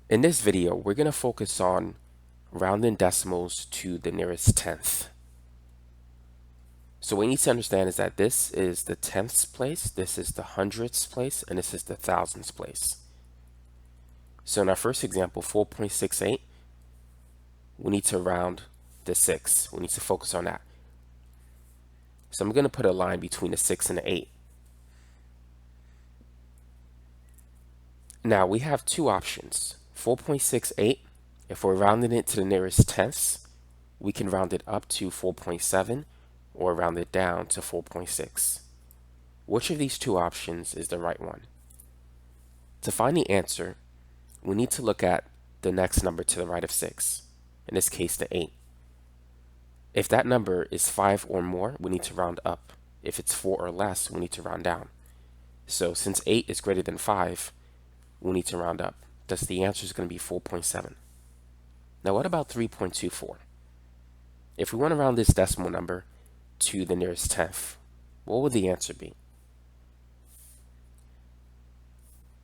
In this video, we're going to focus on rounding decimals to the nearest tenth. So what you need to understand is that this is the tenths place, this is the hundredths place, and this is the thousandths place. So in our first example, 4.68, we need to round the 6. We need to focus on that. So I'm going to put a line between the 6 and the 8. Now we have two options. 4.68, if we're rounding it to the nearest tenths, we can round it up to 4.7 or round it down to 4.6. Which of these two options is the right one? To find the answer, we need to look at the next number to the right of 6, in this case the 8. If that number is 5 or more, we need to round up. If it's 4 or less, we need to round down. So since 8 is greater than 5, we need to round up. Thus the answer is going to be 4.7. Now what about 3.24? If we want to round this decimal number to the nearest tenth, what would the answer be?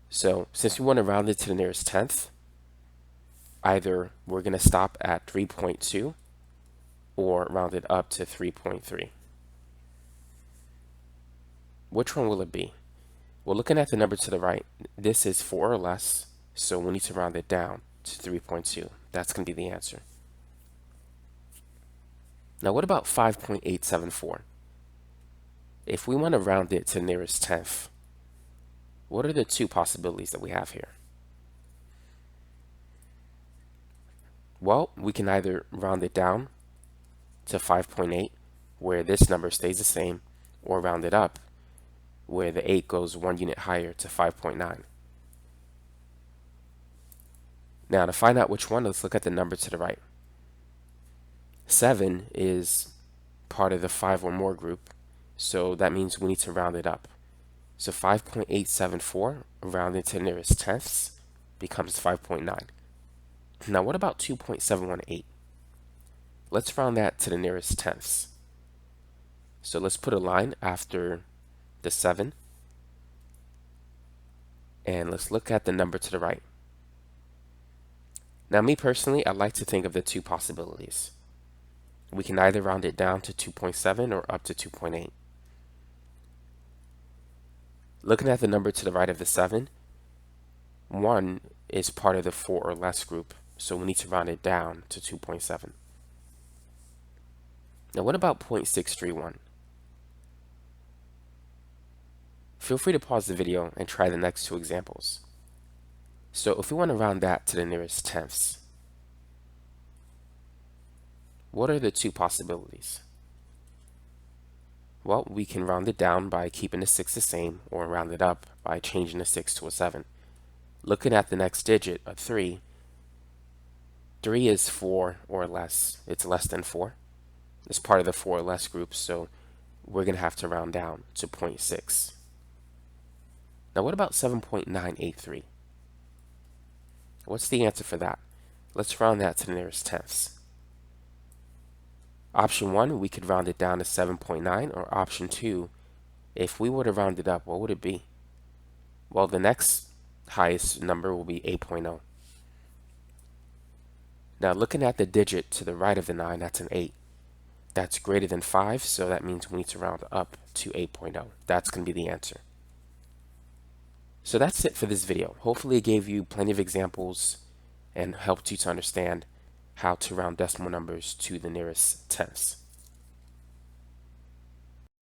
So since we want to round it to the nearest tenth, either we're going to stop at 3.2 or round it up to 3.3. Which one will it be? Well, looking at the number to the right, this is 4 or less, so we need to round it down to 3.2. That's going to be the answer. Now what about 5.874? If we want to round it to the nearest tenth, what are the two possibilities that we have here? Well, we can either round it down to 5.8, where this number stays the same, or round it up, where the 8 goes 1 unit higher to 5.9. Now to find out which one, let's look at the number to the right. 7 is part of the 5 or more group, so that means we need to round it up. So 5.874 rounded to the nearest tenths becomes 5.9. Now what about 2.718? Let's round that to the nearest tenths. So let's put a line after the 7, and let's look at the number to the right. Now me personally, I like to think of the two possibilities. We can either round it down to 2.7 or up to 2.8. Looking at the number to the right of the 7, 1 is part of the 4 or less group, so we need to round it down to 2.7. Now what about 0.631? Feel free to pause the video and try the next two examples. So if we want to round that to the nearest tenths, what are the two possibilities? Well, we can round it down by keeping the 6 the same, or round it up by changing the 6 to a 7. Looking at the next digit, a 3, 3 is 4 or less. It's less than 4. It's part of the 4 or less group, so we're going to have to round down to 0.6. Now what about 7.983? What's the answer for that? Let's round that to the nearest tenths. Option 1, we could round it down to 7.9, or option 2, if we were to round it up, what would it be? Well, the next highest number will be 8.0. Now looking at the digit to the right of the 9, that's an 8. That's greater than 5, so that means we need to round up to 8.0. That's going to be the answer. So that's it for this video. Hopefully it gave you plenty of examples and helped you to understand how to round decimal numbers to the nearest tenths.